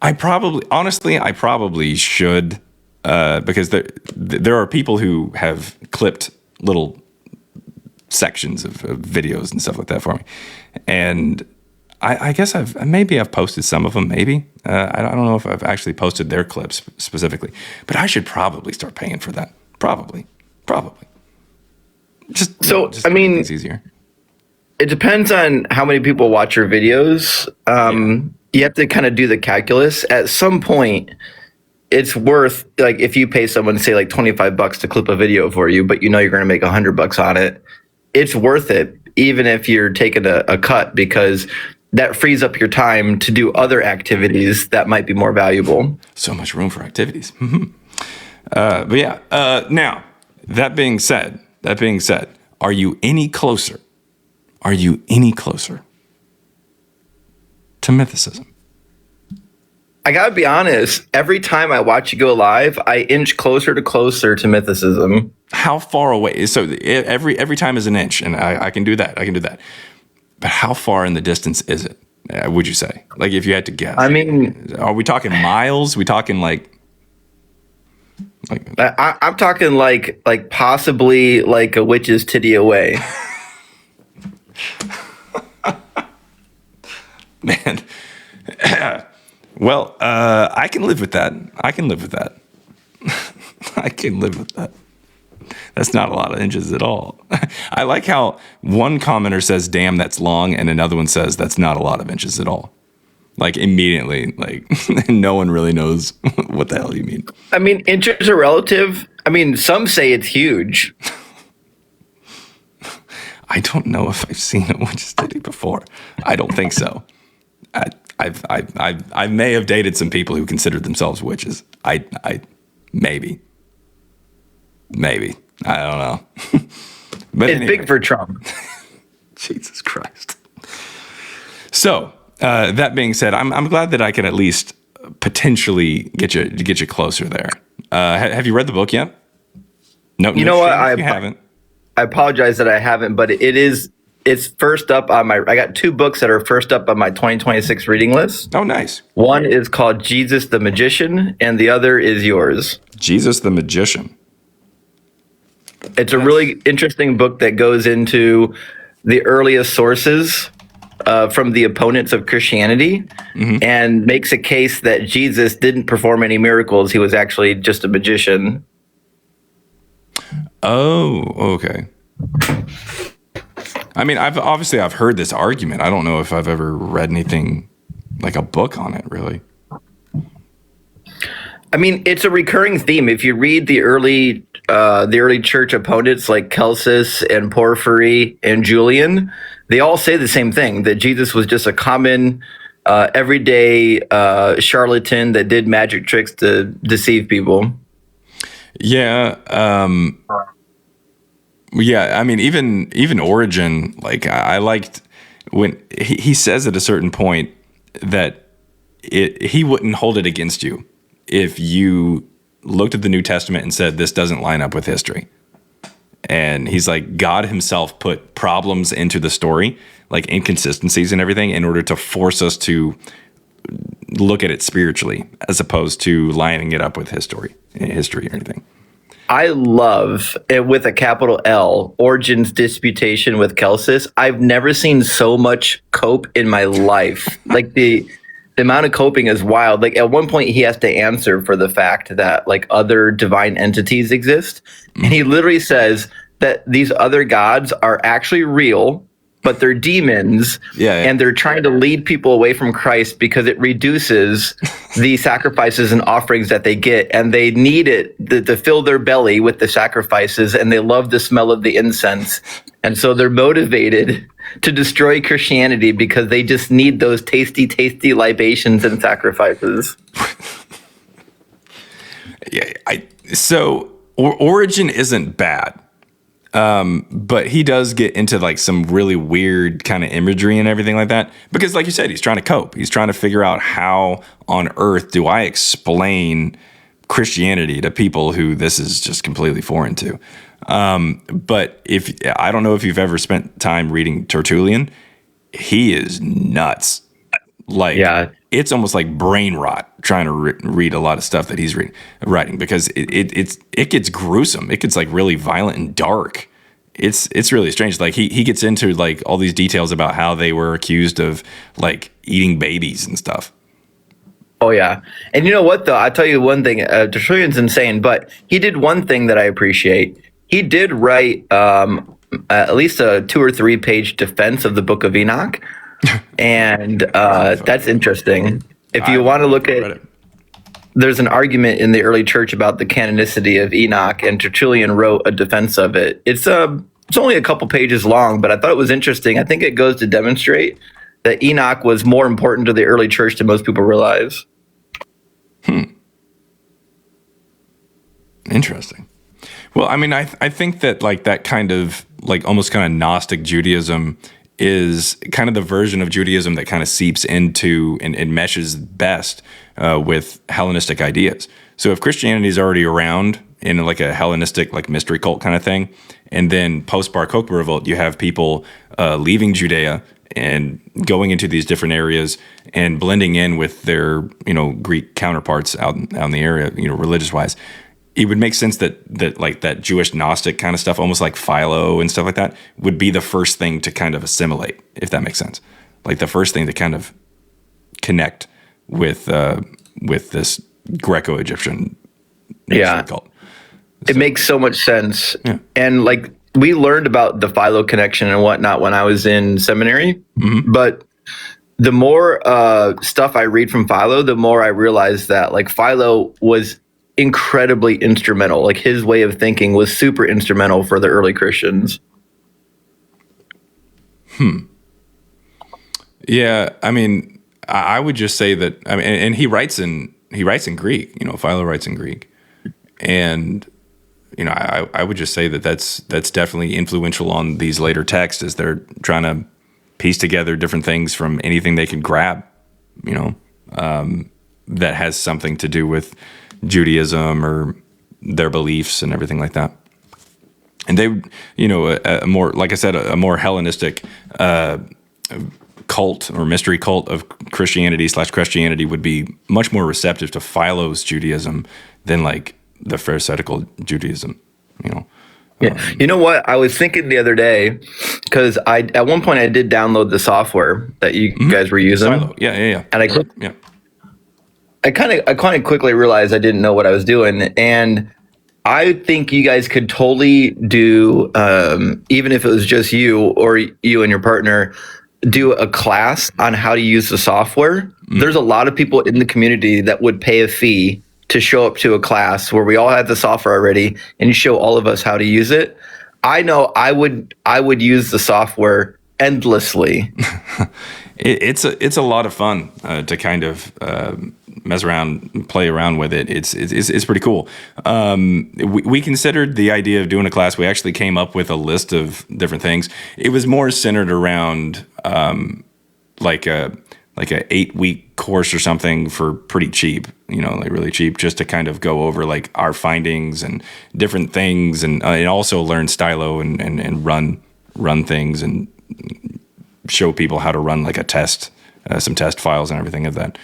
Honestly, I probably should, because there are people who have clipped little sections of videos and stuff like that for me, and I guess I've posted some of them. Maybe I don't know if I've actually posted their clips specifically, but I should probably start paying for that. Probably. Just I mean, it's easier. It depends on how many people watch your videos. You have to kind of do the calculus. At some point, it's worth, like, if you pay someone, say, like $25 to clip a video for you, but you know you're going to make $100 on it, it's worth it, even if you're taking a cut, because that frees up your time to do other activities that might be more valuable. So much room for activities. But yeah, now, that being said, are you any closer? Are you any closer to mythicism? I gotta be honest, every time I watch you go live, I inch closer to mythicism. How far away? So every time is an inch, and I can do that. But how far in the distance is it, would you say? Like, if you had to guess. I mean, are we talking miles? We talking like I'm talking like possibly like a witch's titty away. Man. Well, I can live with that. I can live with that. That's not a lot of inches at all. I like how one commenter says, damn, that's long, and another one says, that's not a lot of inches at all. Like, immediately, like, no one really knows what the hell you mean. I mean, inches are relative. I mean, some say it's huge. I don't know if I've seen a witch's titty before. I don't think so. I may have dated some people who considered themselves witches. Maybe. I don't know. But it's anyway. Big for Trump. Jesus Christ. So, that being said, I'm glad that I can at least potentially get you closer there. Have you read the book yet? No. You know what? You haven't. I apologize that I haven't, but it's first up on my. I got two books that are first up on my 2026 reading list. Oh, nice. One is called Jesus the Magician, and the other is yours. Jesus the Magician. It's a really interesting book that goes into the earliest sources from the opponents of Christianity, and makes a case that Jesus didn't perform any miracles. He was actually just a magician. Oh, okay. I mean, I've heard this argument. I don't know if I've ever read anything like a book on it, really. I mean, it's a recurring theme. If you read the early church opponents like Kelsus and Pfury and Julian, they all say the same thing, that Jesus was just a common, everyday charlatan that did magic tricks to deceive people. Yeah. Yeah. I mean, even Origin, like, I liked when he says at a certain point that he wouldn't hold it against you if you looked at the New Testament and said, this doesn't line up with history. And he's like, God himself put problems into the story, like inconsistencies and everything, in order to force us to look at it spiritually, as opposed to lining it up with history or anything. I love it, with a capital L, Origen's disputation with Kelsis. I've never seen so much cope in my life. Like, the amount of coping is wild. Like, at one point he has to answer for the fact that, like, other divine entities exist. And he literally says that these other gods are actually real, but they're demons. Yeah. And they're trying to lead people away from Christ because it reduces the sacrifices and offerings that they get. And they need it to fill their belly with the sacrifices. And they love the smell of the incense. And so they're motivated to destroy Christianity because they just need those tasty, tasty libations and sacrifices. Yeah. So Origin isn't bad. But he does get into, like, some really weird kind of imagery and everything like that. Because, like you said, he's trying to cope. He's trying to figure out, how on earth do I explain Christianity to people who this is just completely foreign to. But I don't know if you've ever spent time reading Tertullian. He is nuts. Like, yeah, it's almost like brain rot trying to read a lot of stuff that he's writing, because it gets gruesome. It gets like really violent and dark. It's really strange. Like he gets into like all these details about how they were accused of like eating babies and stuff. Oh yeah, and you know what though? I'll tell you one thing. Tertullian's insane, but he did one thing that I appreciate. He did write at least a 2 or 3 page defense of the Book of Enoch, and that's interesting. If you want to look at, there's an argument in the early church about the canonicity of Enoch, and Tertullian wrote a defense of it. It's only a couple pages long, but I thought it was interesting. I think it goes to demonstrate that Enoch was more important to the early church than most people realize. Interesting. Well, I mean, I think that like that kind of like almost kind of Gnostic Judaism is kind of the version of Judaism that kind of seeps into and meshes best with Hellenistic ideas. So if Christianity is already around in like a Hellenistic like mystery cult kind of thing, and then post Bar Kokhba revolt, you have people leaving Judea and going into these different areas and blending in with their, Greek counterparts out in the area, religious wise. It would make sense that like that Jewish Gnostic kind of stuff, almost like Philo and stuff like that, would be the first thing to kind of assimilate, if that makes sense. Like the first thing to kind of connect with this Greco-Egyptian cult. It makes so much sense. Yeah. And like we learned about the Philo connection and whatnot when I was in seminary, but the more stuff I read from Philo, the more I realized that like Philo was incredibly instrumental. Like his way of thinking was super instrumental for the early Christians. Yeah, I mean, I would just say that. I mean, and he writes in Greek. Philo writes in Greek, and I would just say that that's definitely influential on these later texts as they're trying to piece together different things from anything they can grab. That has something to do with Judaism or their beliefs and everything like that. And they, a more, like I said, a more Hellenistic cult or mystery cult of Christianity would be much more receptive to Philo's Judaism than like the Pharisaical Judaism, Yeah. You know what? I was thinking the other day, because at one point I did download the software that you guys were using. Philo. Yeah. And I kind of quickly realized I didn't know what I was doing, and I think you guys could totally do, even if it was just you or you and your partner, do a class on how to use the software. There's a lot of people in the community that would pay a fee to show up to a class where we all have the software already and you show all of us how to use it. I know I would use the software endlessly. It's a lot of fun to kind of mess around, play around with it. It's pretty cool. We considered the idea of doing a class. We actually came up with a list of different things. It was more centered around like a 8-week course or something for pretty cheap, like really cheap, just to kind of go over like our findings and different things, and also learn stylo and run things and show people how to run like a test, some test files and everything of that.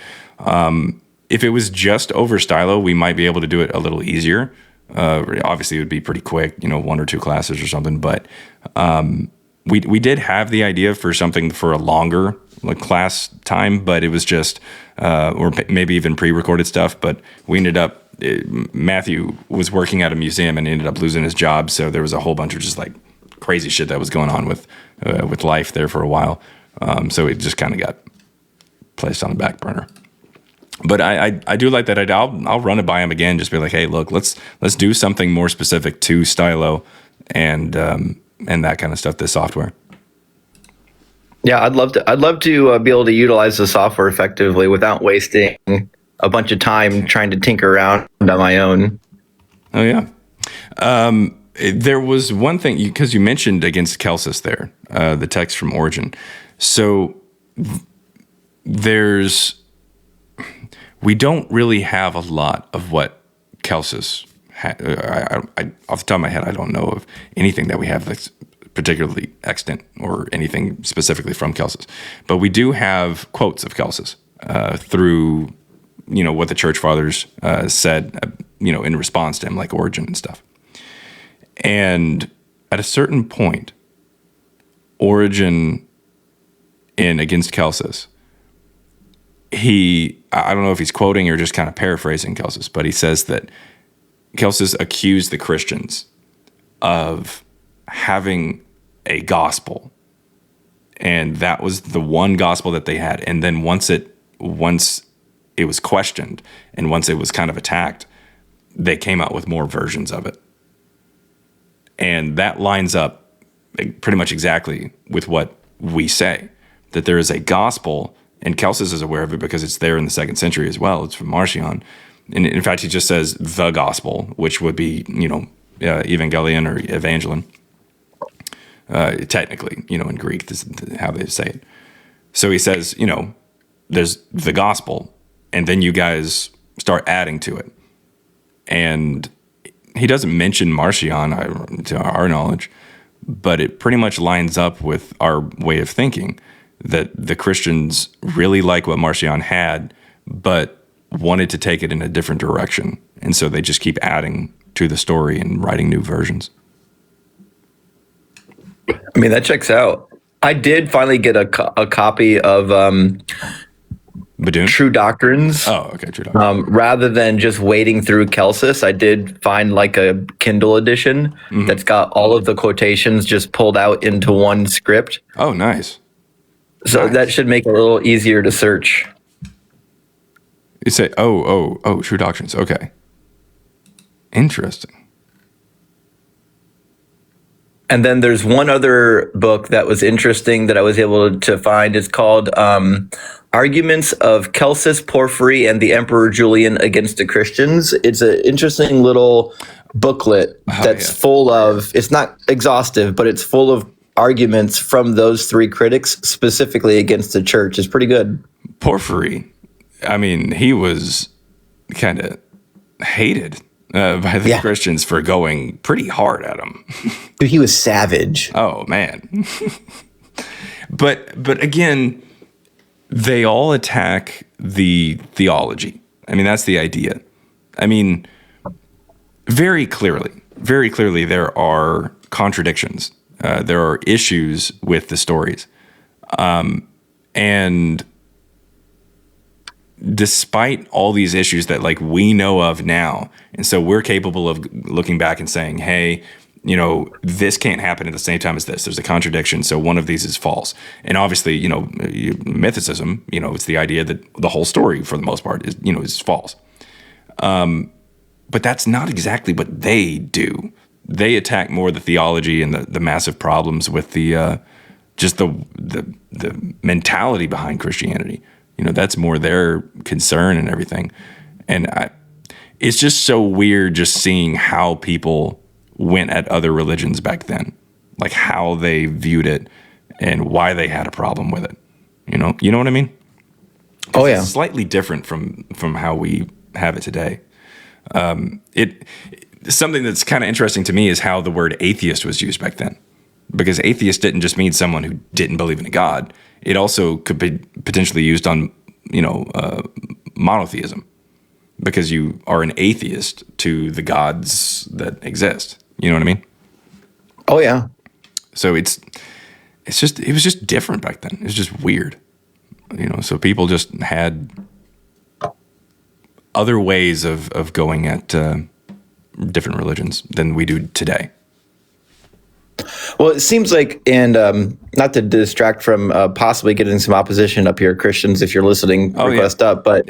If it was just over stylo, we might be able to do it a little easier. Obviously, it would be pretty quick, 1 or 2 classes or something. But we did have the idea for something for a longer class time, but it was just, or maybe even pre-recorded stuff. But we ended up, Matthew was working at a museum and ended up losing his job. So there was a whole bunch of just like crazy shit that was going on with life there for a while. So it just kind of got placed on the back burner. But I do like that idea. I'll run it by him again. Just be like, hey, look, let's do something more specific to stylo and that kind of stuff. This software. Yeah, I'd love to be able to utilize the software effectively without wasting a bunch of time trying to tinker around on my own. Oh yeah. There was one thing because you mentioned against Kelsis there, the text from Origin. So we don't really have a lot of what Kelsis had. Off the top of my head, I don't know of anything that we have that's particularly extant or anything specifically from Kelsis. But we do have quotes of Kelsis. through, what the church fathers said, in response to him, like Origen and stuff. And at a certain point, Origen in Against Kelsis, I don't know if he's quoting or just kind of paraphrasing Kelsis, but he says that Kelsis accused the Christians of having a gospel, and that was the one gospel that they had. And then once it was questioned and once it was kind of attacked, they came out with more versions of it. And that lines up pretty much exactly with what we say, that there is a gospel, and Kelsis is aware of it because it's there in the 2nd century as well. It's from Marcion. And in fact, he just says the gospel, which would be, Evangelion or Evangelion. Technically, in Greek, this is how they say it. So he says, there's the gospel, and then you guys start adding to it. And he doesn't mention Marcion, to our knowledge, but it pretty much lines up with our way of thinking, that the Christians really like what Marcion had, but wanted to take it in a different direction. And so they just keep adding to the story and writing new versions. I mean, that checks out. I did finally get a copy of Badun? True Doctrines. Oh, okay, True Doctrines. Rather than just wading through Kelsis, I did find like a Kindle edition that's got all of the quotations just pulled out into one script. Oh, nice. So that should make it a little easier to search. You say, True Doctrines. Okay. Interesting. And then there's one other book that was interesting that I was able to find. It's called Arguments of Kelsis, Pfury, and the Emperor Julian Against the Christians. It's an interesting little booklet that's full of, it's not exhaustive, but it's full of arguments from those three critics specifically against the church. It's pretty good. Pfury, I mean, he was kind of hated by the Christians for going pretty hard at him. Dude, he was savage. Oh, man. But again, they all attack the theology. I mean, that's the idea. I mean, very clearly, there are contradictions. There are issues with the stories. And despite all these issues that like we know of now, and so we're capable of looking back and saying, hey, this can't happen at the same time as this. There's a contradiction, so one of these is false. And obviously, mythicism, it's the idea that the whole story, for the most part, is false. But that's not exactly what they do. They attack more the theology and the massive problems with the just the mentality behind Christianity. That's more their concern and everything. And it's just so weird just seeing how people went at other religions back then, like how they viewed it and why they had a problem with it. You know what I mean? Oh yeah. It's slightly different from how we have it today. Something that's kind of interesting to me is how the word atheist was used back then, because atheist didn't just mean someone who didn't believe in a God. It also could be potentially used on, monotheism, because you are an atheist to the gods that exist. You know what I mean? Oh yeah. So it was just different back then. It was just weird, So people just had other ways of going at different religions than we do today. Well, it seems like, and not to distract from possibly getting some opposition up here, Christians, if you're listening, request up, but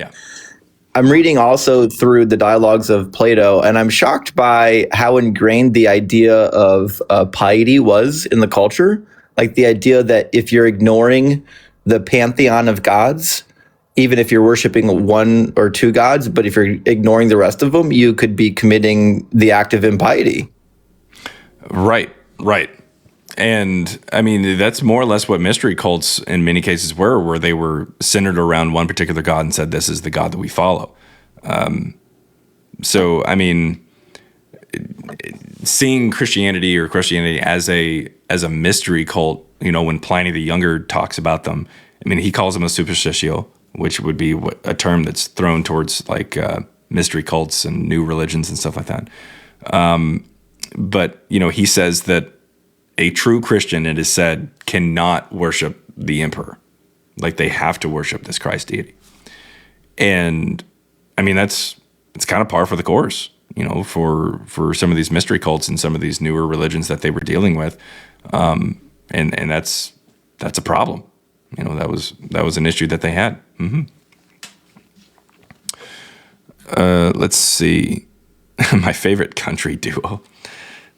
I'm reading also through the dialogues of Plato, and I'm shocked by how ingrained the idea of piety was in the culture. Like the idea that if you're ignoring the pantheon of gods, even if you're worshiping one or two gods, but if you're ignoring the rest of them, you could be committing the act of impiety. Right. And I mean, that's more or less what mystery cults in many cases were, where they were centered around one particular god and said, this is the God that we follow. So, I mean, seeing Christianity as a mystery cult, when Pliny the Younger talks about them, I mean, he calls them a superstitio, which would be a term that's thrown towards like mystery cults and new religions and stuff like that. But, he says that a true Christian, it is said, cannot worship the emperor. Like, they have to worship this Christ deity. And, I mean, it's kind of par for the course, for some of these mystery cults and some of these newer religions that they were dealing with. And that's a problem. That was an issue that they had. Mm-hmm. Let's see. My favorite country duo.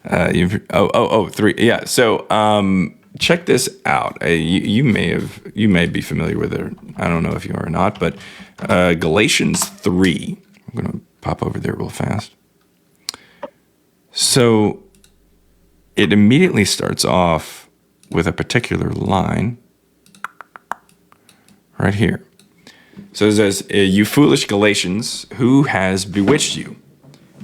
Three. Yeah. So, check this out. You may be familiar with it. I don't know if you are or not, but Galatians 3. I'm going to pop over there real fast. So it immediately starts off with a particular line right here. So it says, "You foolish Galatians, who has bewitched you?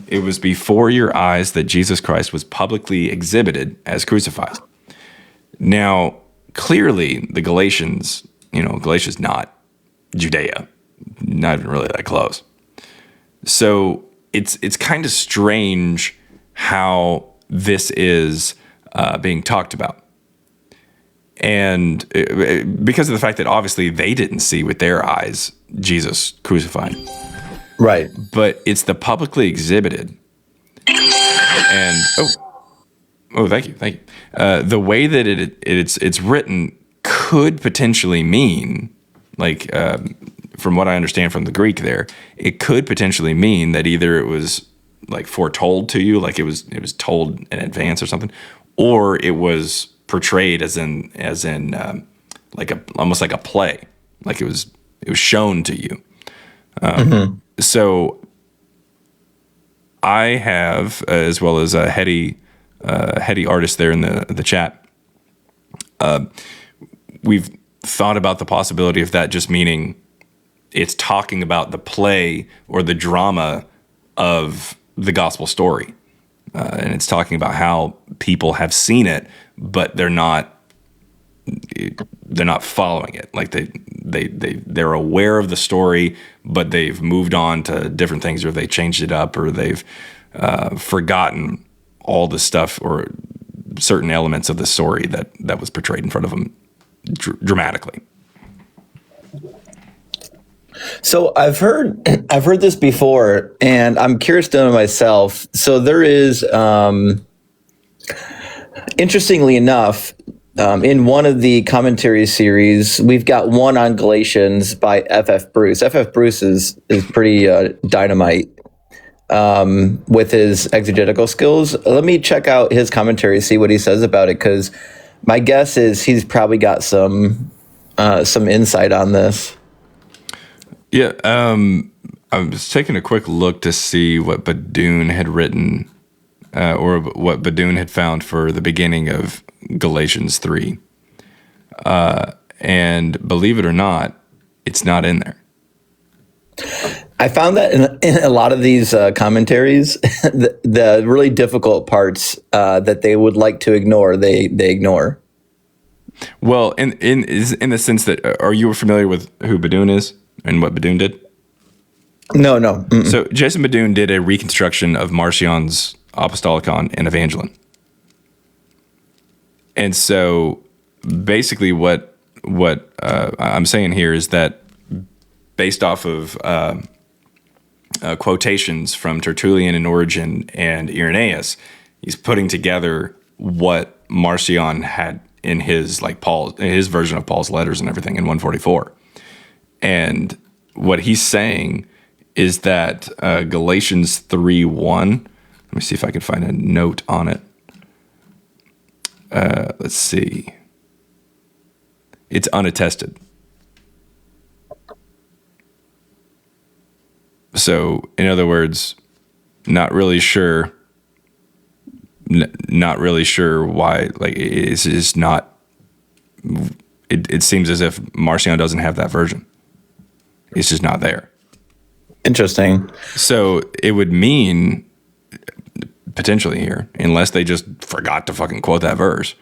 It was before your eyes that Jesus Christ was publicly exhibited as crucified." Now, clearly, the Galatians, Galatia's not Judea, not even really that close. So it's kind of strange how this is being talked about. And because of the fact that obviously they didn't see with their eyes Jesus crucified. Right. But it's the publicly exhibited. And, thank you. The way that it's written could potentially mean, like, from what I understand from the Greek there, it could potentially mean that either it was like foretold to you, like it was told in advance or something, or it was portrayed as in like almost like a play, like it was shown to you. So I have, as well as a heady artist there in the chat, we've thought about the possibility of that just meaning it's talking about the play or the drama of the gospel story. And it's talking about how people have seen it, but they're not following it. Like they're aware of the story, but they've moved on to different things, or they changed it up, or they've forgotten all the stuff or certain elements of the story that was portrayed in front of them dramatically. So I've heard this before, and I'm curious to know myself. So there is, interestingly enough, in one of the commentary series, we've got one on Galatians by F.F. Bruce. F.F. Bruce is pretty dynamite with his exegetical skills. Let me check out his commentary, see what he says about it, because my guess is he's probably got some insight on this. Yeah, I was taking a quick look to see what Badoon had written, or what Badoon had found for the beginning of Galatians 3. And believe it or not, it's not in there. I found that in a lot of these commentaries, the really difficult parts that they would like to ignore, they ignore. Well, in the sense that, are you familiar with who Badoon is and what Badoon did? No. Mm-mm. So Jason Badoon did a reconstruction of Marcion's Apostolicon and Evangelion. And so basically what I'm saying here is that based off of quotations from Tertullian and Origen and Irenaeus, he's putting together what Marcion had in his his version of Paul's letters and everything in 144. And what he's saying is that Galatians 3:1. Let me see if I can find a note on it. Let's see. It's unattested. So, in other words, not really sure why. Like, it's just not. It seems as if Marcion doesn't have that version. It's just not there. Interesting. So it would mean, potentially here, unless they just forgot to fucking quote that verse,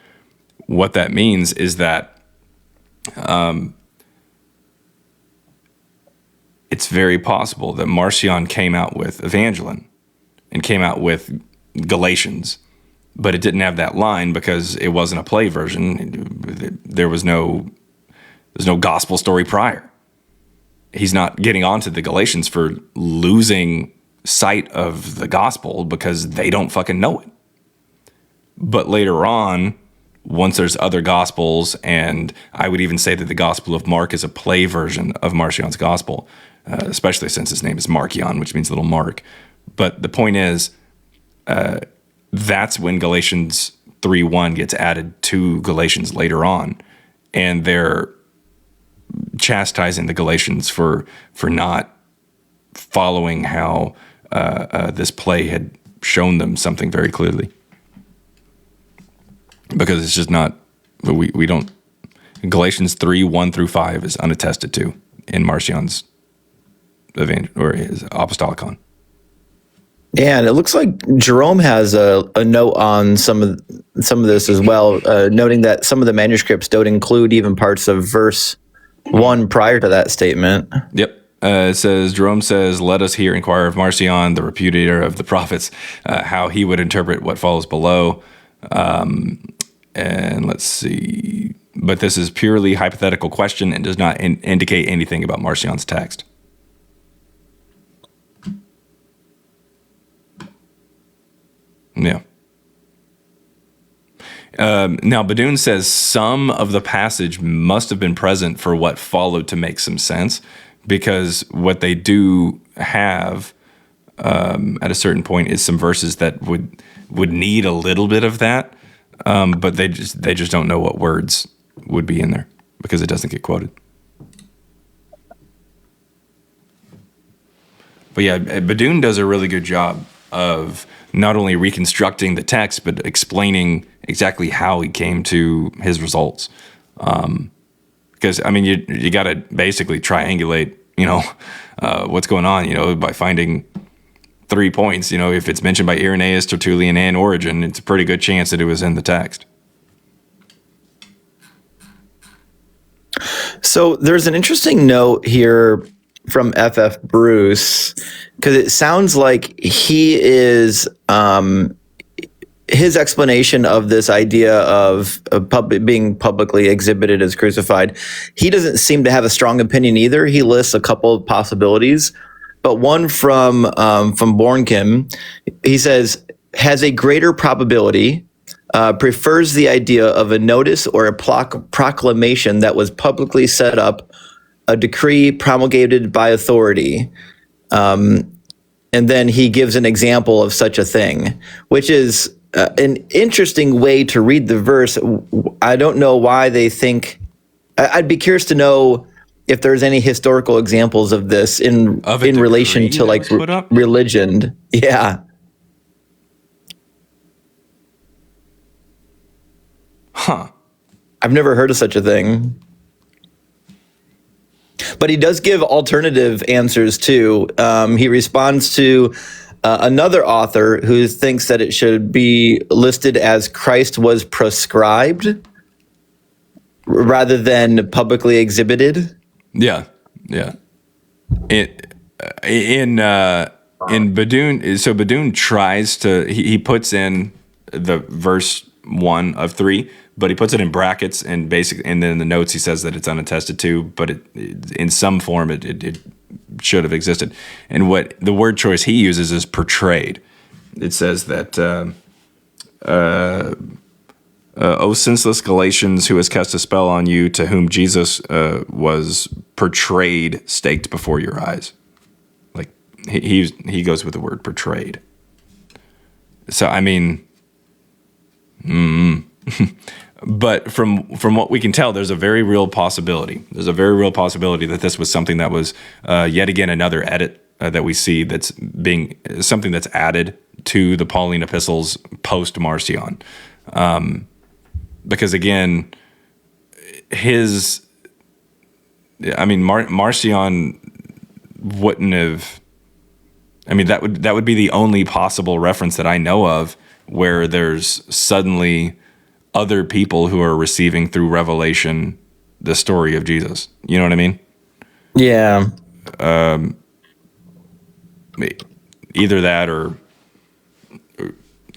what that means is that it's very possible that Marcion came out with Evangelion and came out with Galatians, but it didn't have that line because it wasn't a play version. There's no gospel story prior. He's not getting onto the Galatians for losing sight of the gospel because they don't fucking know it. But later on, once there's other gospels, and I would even say that the Gospel of Mark is a play version of Marcion's gospel, especially since his name is Marcion, which means little Mark. But the point is, that's when Galatians 3:1 gets added to Galatians later on, and they're chastising the Galatians for not following how this play had shown them something very clearly. Because it's just not, we don't, Galatians 3:1-5 is unattested to in Marcion's or his Apostolicon. Yeah, and it looks like Jerome has a note on some of this as well, noting that some of the manuscripts don't include even parts of verse 1 prior to that statement. Yep. It says, Jerome says, let us here inquire of Marcion, the repudiator of the prophets, how he would interpret what follows below. And let's see. But this is purely hypothetical question and does not indicate anything about Marcion's text. Yeah. Now, Badun says some of the passage must have been present for what followed to make some sense, because what they do have at a certain point is some verses that would need a little bit of that, but they just don't know what words would be in there because it doesn't get quoted. But yeah, Badun does a really good job of not only reconstructing the text, but explaining exactly how he came to his results. Because, I mean, you got to basically triangulate, what's going on, by finding 3 points. If it's mentioned by Irenaeus, Tertullian, and Origen, it's a pretty good chance that it was in the text. So there's an interesting note here from F.F. Bruce, because it sounds like he is his explanation of this idea of being publicly exhibited as crucified. He doesn't seem to have a strong opinion either. He lists a couple of possibilities, but one from Bornkim, he says, has a greater probability, prefers the idea of a notice or a proclamation that was publicly set up, a decree promulgated by authority. And then he gives an example of such a thing, which is an interesting way to read the verse. I don't know why they think. I'd be curious to know if there's any historical examples of this in relation to like religion. Yeah. Huh. I've never heard of such a thing. But he does give alternative answers too. He responds to another author who thinks that it should be listed as Christ was prescribed rather than publicly exhibited. Yeah. In Badun, so Badun tries to he puts in the verse 1 of 3. But he puts it in brackets and then in the notes he says that it's unattested to, but it in some form it should have existed. And what the word choice he uses is portrayed. It says that, O senseless Galatians, who has cast a spell on you, to whom Jesus was portrayed, staked before your eyes. Like he goes with the word portrayed. So I mean, But from what we can tell, there's a very real possibility. There's a very real possibility that this was something that was yet again another edit that we see that's being something that's added to the Pauline epistles post Marcion. Because again, Marcion wouldn't have. I mean, that would be the only possible reference that I know of where there's suddenly other people who are receiving through revelation the story of Jesus. You know what I mean? Yeah. either that or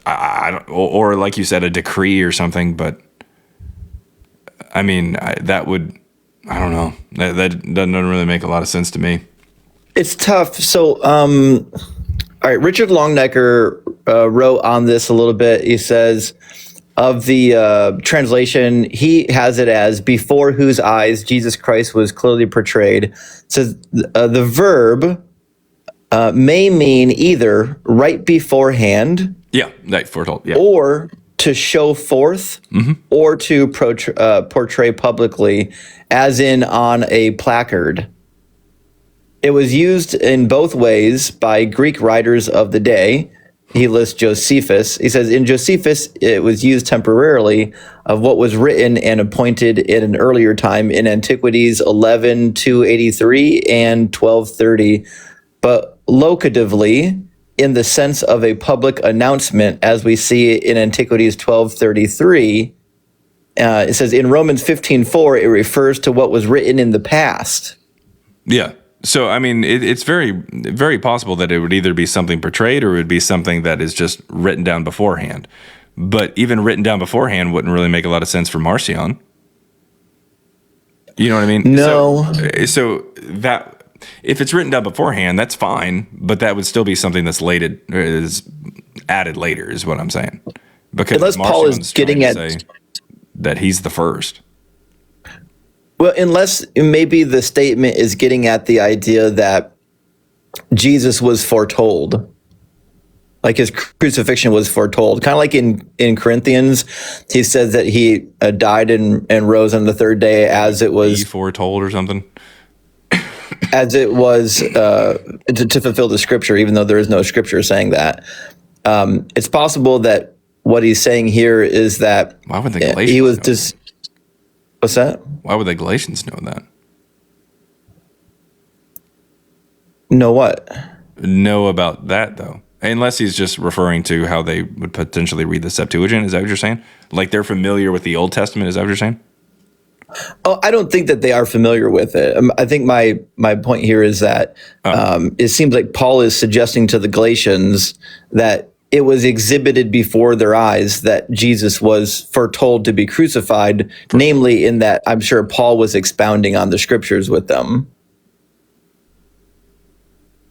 I don't, or like you said, a decree or something. But I mean, that would, I don't know. That doesn't really make a lot of sense to me. It's tough. So, all right, Richard Longnecker wrote on this a little bit. He says, of the translation, he has it as before whose eyes Jesus Christ was clearly portrayed. It says the verb may mean either right beforehand, Like foretold, or to show forth, or to portray publicly, as in on a placard. It was used in both ways by Greek writers of the day. He lists Josephus. He says, in Josephus, it was used temporarily of what was written and appointed in an earlier time in Antiquities 11-283 and 1230, but locatively in the sense of a public announcement, as we see in Antiquities 1233. It says in Romans 15:4, it refers to what was written in the past. Yeah. So, I mean, it's very, very possible that it would either be something portrayed or it would be something that is just written down beforehand. But even written down beforehand wouldn't really make a lot of sense for Marcion. You know what I mean? No. So that, if it's written down beforehand, that's fine, but that would still be something that's is added later, is what I'm saying. Because unless Paul is getting at that he's the first. Well, unless maybe the statement is getting at the idea that Jesus was foretold, like his crucifixion was foretold. Kind of like in Corinthians, he says that he died and rose on the third day as it was foretold or something. As it was to fulfill the scripture, even though there is no scripture saying that. It's possible that what he's saying here is that why would the Galatians he was just. What's that? Why would the Galatians know that? Know what? Know about that, though. Unless he's just referring to how they would potentially read the Septuagint. Is that what you're saying? Like they're familiar with the Old Testament? Is that what you're saying? Oh, I don't think that they are familiar with it. I think my point here is that it seems like Paul is suggesting to the Galatians that it was exhibited before their eyes that Jesus was foretold to be crucified, namely in that I'm sure Paul was expounding on the scriptures with them.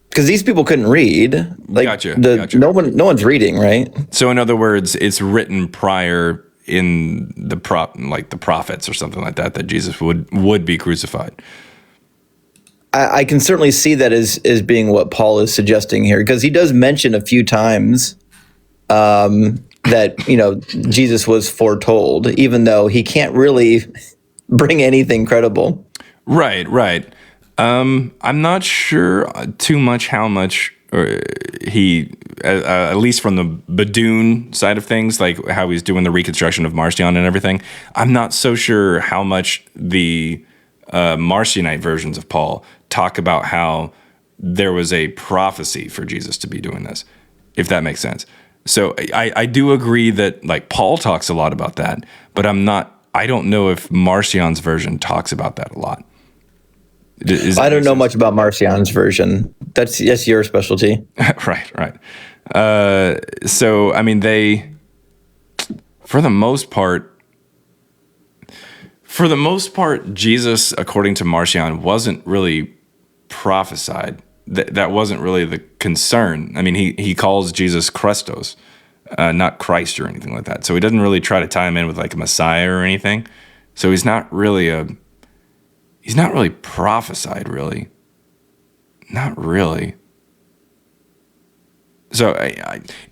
Because these people couldn't read. Like Gotcha. No one's reading, right? So in other words, it's written prior in the prophets or something like that Jesus would be crucified. I can certainly see that as being what Paul is suggesting here, because he does mention a few times that Jesus was foretold, even though he can't really bring anything credible. Right. I'm not sure too much how much he, at least from the Badun side of things, like how he's doing the reconstruction of Marcion and everything. I'm not so sure how much the Marcionite versions of Paul talk about how there was a prophecy for Jesus to be doing this, if that makes sense. So I do agree that like Paul talks a lot about that, but I don't know if Marcion's version talks about that a lot. I don't know much about Marcion's version. That's your specialty. Right. So, I mean, they, for the most part, Jesus, according to Marcion, wasn't really prophesied. That wasn't really the concern. I mean, he calls Jesus Christos, not Christ or anything like that. So he doesn't really try to tie him in with like a Messiah or anything. So he's not really prophesied, really. Not really. So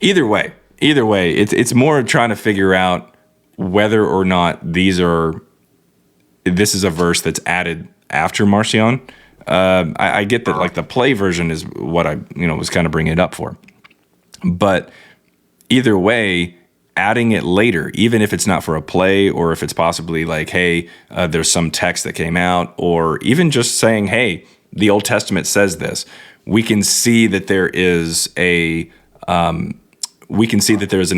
either way, it's more trying to figure out whether or not this is a verse that's added after Marcion. I get that, like the play version is what I was kind of bringing it up for, but either way, adding it later, even if it's not for a play, or if it's possibly like, hey, there's some text that came out, or even just saying, hey, the Old Testament says this, we can see that there is an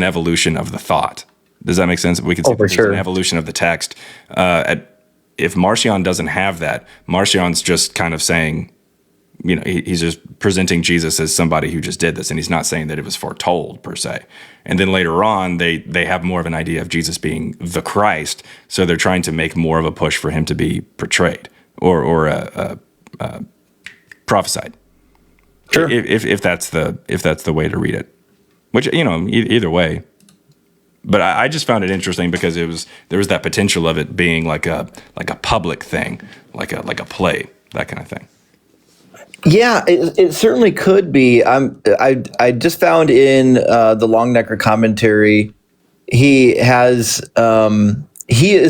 evolution of the thought. Does that make sense? We can see there's an evolution of the text. If Marcion doesn't have that, Marcion's just kind of saying, he's just presenting Jesus as somebody who just did this, and he's not saying that it was foretold per se. And then later on, they have more of an idea of Jesus being the Christ, so they're trying to make more of a push for him to be portrayed or prophesied. Sure. If that's the way to read it, which either way. But I just found it interesting because there was that potential of it being like a public thing, like a play, that kind of thing. Yeah, it certainly could be. I just found in the Longnecker commentary, he is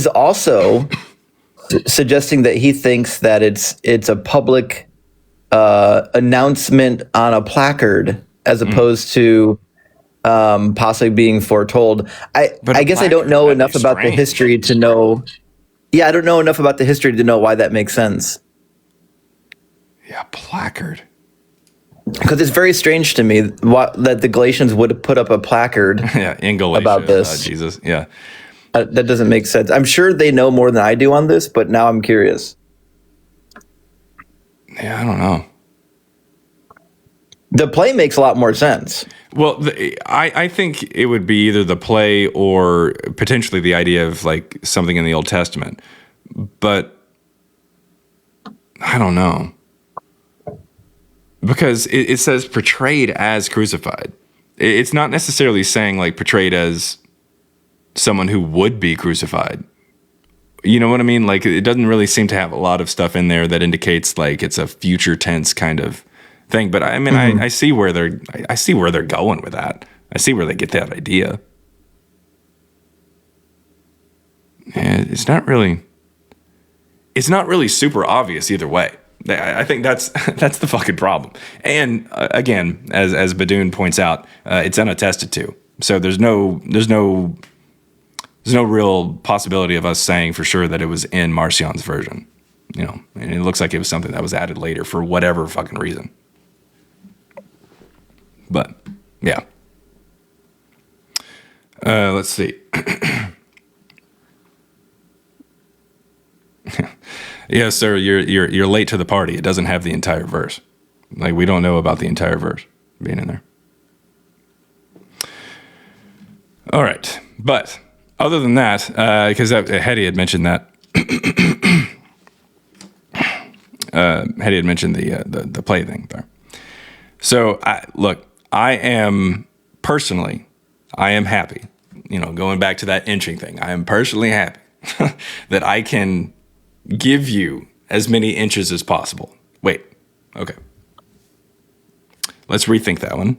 also suggesting that he thinks that it's a public announcement on a placard as opposed to possibly being foretold. I guess I don't know enough about the history to know. Yeah, I don't know enough about the history to know why that makes sense. Yeah, placard. Because it's very strange to me that the Galatians would put up a placard in Galatia, about this. Jesus, yeah. That doesn't make sense. I'm sure they know more than I do on this, but now I'm curious. Yeah, I don't know. The play makes a lot more sense. Well, I think it would be either the play or potentially the idea of like something in the Old Testament. But I don't know. Because it says portrayed as crucified. It's not necessarily saying like portrayed as someone who would be crucified. You know what I mean? Like it doesn't really seem to have a lot of stuff in there that indicates like it's a future tense kind of thing. But I mean, I see where they're going with that. I see where they get that idea. And it's not really super obvious either way. I think that's the fucking problem. And again, as Badoon points out, it's unattested to. So there's no real possibility of us saying for sure that it was in Marcion's version. And it looks like it was something that was added later for whatever fucking reason. But yeah. Let's see. Yeah, sir, you're late to the party. It doesn't have the entire verse. Like we don't know about the entire verse being in there. All right, but other than that, because Hetty had mentioned that. Hetty had mentioned the play thing there. So I am happy. Going back to that inching thing, I am personally happy that I can give you as many inches as possible. Wait, okay. Let's rethink that one.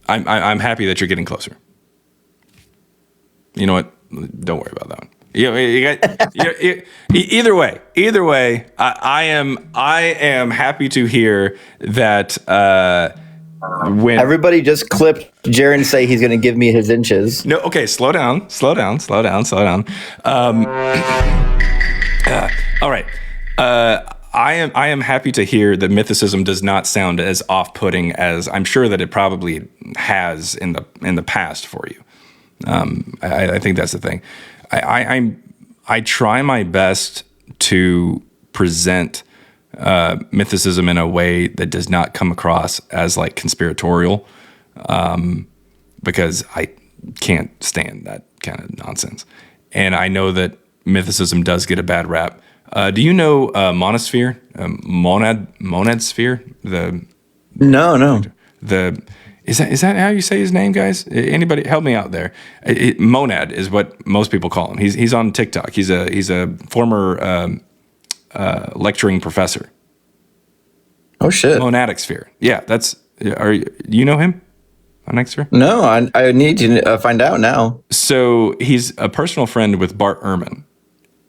I'm happy that you're getting closer. You know what? Don't worry about that one. Either way, I am happy to hear that when everybody just clipped Jaaron say he's going to give me his inches. No, okay, slow down. All right. I am happy to hear that mythicism does not sound as off-putting as I'm sure that it probably has in the past for you. I think that's the thing. I try my best to present mythicism in a way that does not come across as like conspiratorial, because I can't stand that kind of nonsense. And I know that mythicism does get a bad rap. Do you know monosphere, monad sphere? No. Is that how you say his name, guys? Anybody help me out there? Monad is what most people call him. He's on TikTok. He's a former lecturing professor. Oh shit. Monadic sphere. Yeah, you know him? Monadic sphere? No, I need to find out now. So he's a personal friend with Bart Ehrman,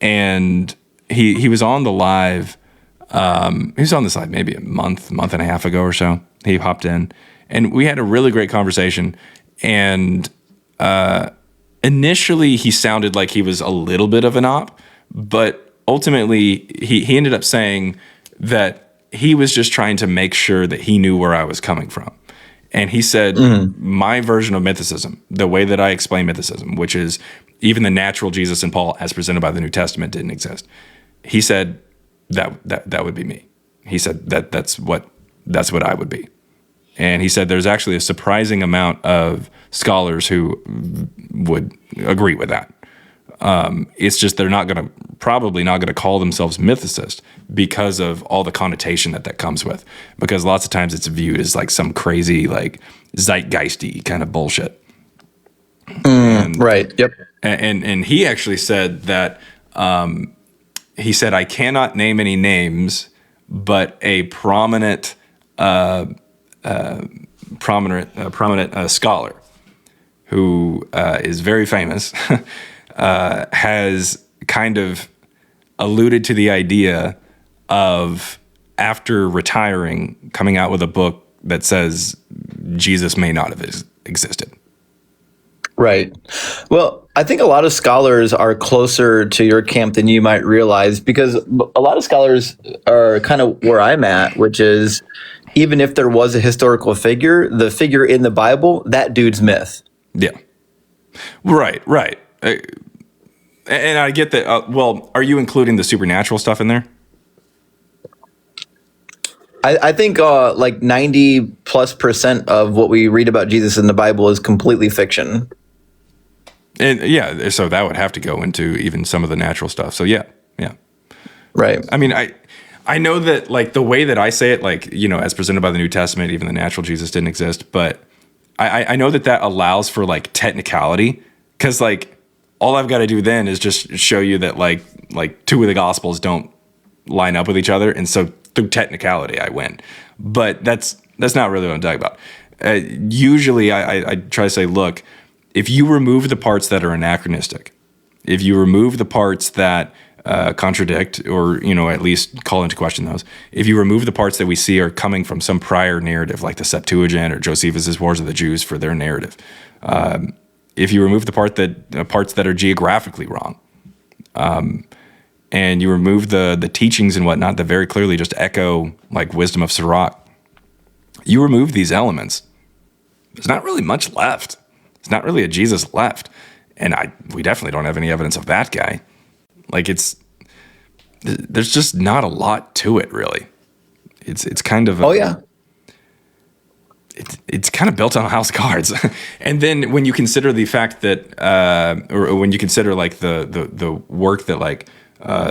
and he was on the live. He was on this live maybe a month and a half ago or so. He hopped in. And we had a really great conversation. And initially, he sounded like he was a little bit of an op. But ultimately, he ended up saying that he was just trying to make sure that he knew where I was coming from. And he said, my version of mythicism, the way that I explain mythicism, which is even the natural Jesus and Paul as presented by the New Testament didn't exist. He said, that would be me. He said that's what I would be. And he said there's actually a surprising amount of scholars who would agree with that. It's just they're probably not going to call themselves mythicists because of all the connotation that comes with. Because lots of times it's viewed as like some crazy, like zeitgeisty kind of bullshit. Right. Yep. And he actually said that he said, I cannot name any names, but a prominent scholar who is very famous has kind of alluded to the idea of, after retiring, coming out with a book that says Jesus may not have existed. Right. Well, I think a lot of scholars are closer to your camp than you might realize, because a lot of scholars are kind of where I'm at, which is, even if there was a historical figure, the figure in the Bible, that dude's myth. Yeah. Right. And I get that. Well, are you including the supernatural stuff in there? I think like 90+% of what we read about Jesus in the Bible is completely fiction. And yeah, so that would have to go into even some of the natural stuff. So yeah. Right. I mean, I know that, like, the way that I say it, like, you know, as presented by the New Testament, even the natural Jesus didn't exist. But I know that allows for, like, technicality, because, like, all I've got to do then is just show you that like two of the Gospels don't line up with each other, and so through technicality I win. But that's not really what I'm talking about. Usually I try to say, look, if you remove the parts that are anachronistic, if you remove the parts that contradict, or, you know, at least call into question those, if you remove the parts that we see are coming from some prior narrative, like the Septuagint or Josephus' Wars of the Jews for their narrative, if you remove the parts that are geographically wrong, and you remove the teachings and whatnot that very clearly just echo like wisdom of Sirach, you remove these elements, there's not really much left. It's not really a Jesus left. And we definitely don't have any evidence of that guy. Like, there's just not a lot to it, really. It's kind of it's kind of built on a house of cards. And then when you consider the fact that, or when you consider like the work that like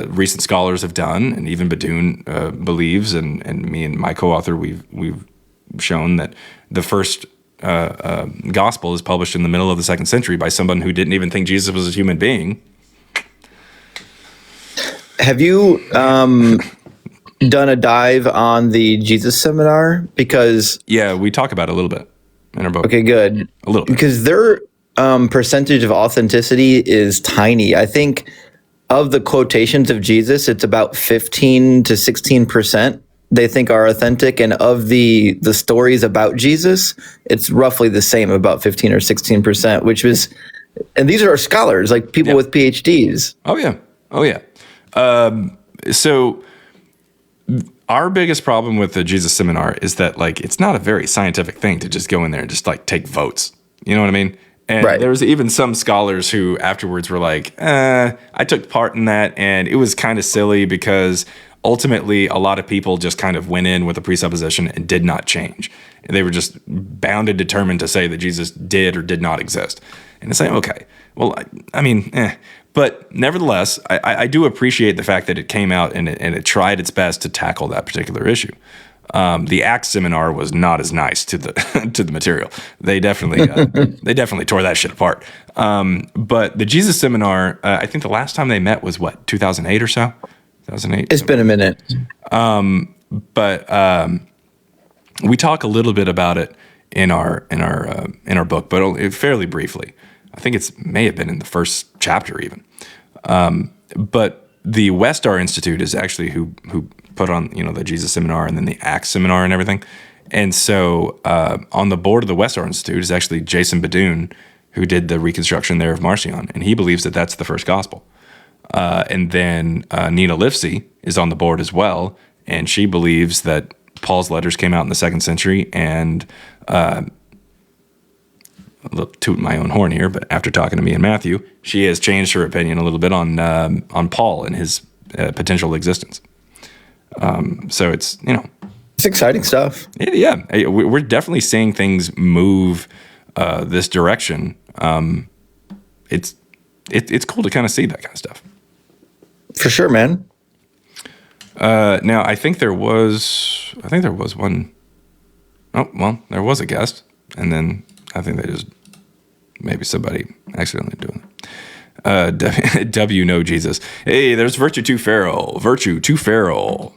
recent scholars have done, and even Badoon believes, and me and my co-author, we've shown that the first gospel is published in the middle of the 2nd century by someone who didn't even think Jesus was a human being. Have you done a dive on the Jesus Seminar? Because yeah, we talk about it a little bit in our book. Okay, good. A little bit. Because their percentage of authenticity is tiny. I think of the quotations of Jesus, it's about 15 to 16% they think are authentic, and of the stories about Jesus, it's roughly the same, about 15 or 16%, which is, and these are scholars, like people with PhDs. Oh yeah. So our biggest problem with the Jesus Seminar is that, like, it's not a very scientific thing to just go in there and just like take votes. You know what I mean? And right. There was even some scholars who afterwards were like, I took part in that, and it was kind of silly because ultimately a lot of people just kind of went in with a presupposition and did not change. They were just bound and determined to say that Jesus did or did not exist. And it's like, okay, well, I mean, But nevertheless, I do appreciate the fact that it came out and it tried its best to tackle that particular issue. The Acts Seminar was not as nice to the to the material. They definitely tore that shit apart. But the Jesus Seminar, I think the last time they met was what, 2008 or so. 2008. It's been a minute. But we talk a little bit about it in our book, but fairly briefly. I think may have been in the first chapter even. But the Westar Institute is actually who put on, you know, the Jesus Seminar and then the Acts Seminar and everything. And so on the board of the Westar Institute is actually Jason Badoon, who did the reconstruction there of Marcion, and he believes that that's the first gospel. And then Nina Livesey is on the board as well, and she believes that Paul's letters came out in the 2nd century. And look, toot my own horn here, but after talking to me and Matthew, she has changed her opinion a little bit on Paul and his potential existence. So it's, It's exciting stuff. we're definitely seeing things move this direction. It's cool to kind of see that kind of stuff. For sure, man. Now I think there was one. Oh, well, there was a guest, and then I think they just maybe somebody accidentally doing it. W no Jesus. Hey, there's Virtue 2 Feral. Virtue 2 Feral.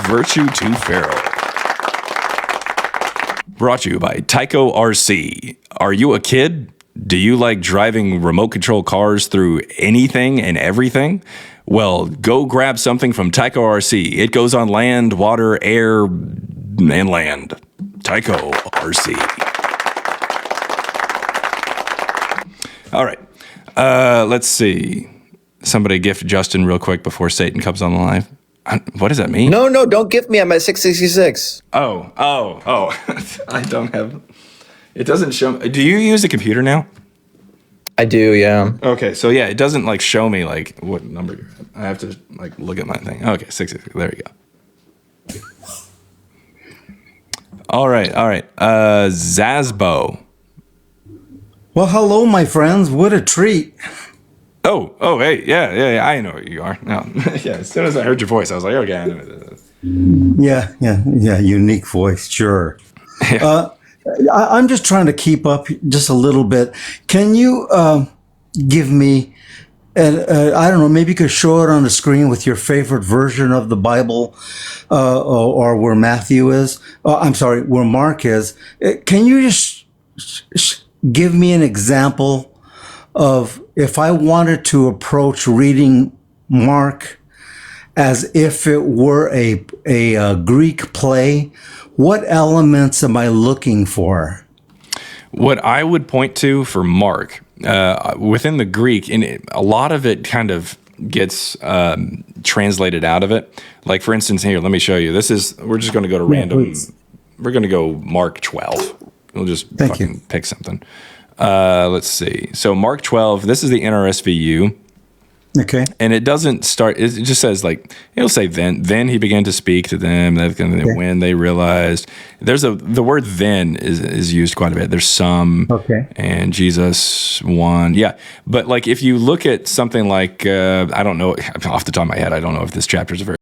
Virtue 2 Feral. Brought to you by Tycho RC. Are you a kid? Do you like driving remote control cars through anything and everything? Well, go grab something from Tycho RC. It goes on land, water, air, and land. Tycho RC. All right. Let's see. Somebody gift Justin real quick before Satan comes on the live. What does that mean? No, don't gift me. I'm at 666. Oh. I don't have... It doesn't show... Do you use a computer now? I do, yeah. Okay, so yeah, it doesn't like show me like what number you're at. I have to like look at my thing. Okay, 6. There you go. All right. Zazbo. Well, hello, my friends. What a treat. Oh, hey, yeah. I know who you are. No, yeah. As soon as I heard your voice, I was like, okay, I know who this is. Yeah. Unique voice, sure. Yeah. I'm just trying to keep up just a little bit. Can you give me, I don't know, maybe you could show it on the screen with your favorite version of the Bible, or where Matthew is. Where Mark is. Can you just give me an example of if I wanted to approach reading Mark as if it were a Greek play? What elements am I looking for? What I would point to for Mark, within the Greek, and a lot of it kind of gets translated out of it. Like, for instance, here, let me show you. We're just going to go to random. Please. We're going to go Mark 12. We'll just pick something. Let's see. So Mark 12, this is the NRSVU. Okay. And it doesn't start, it just says like, it'll say then he began to speak to them, when they realized. The word then is used quite a bit. There's some, and Jesus one. Yeah. But like if you look at something like, I don't know, off the top of my head, I don't know if this chapter is very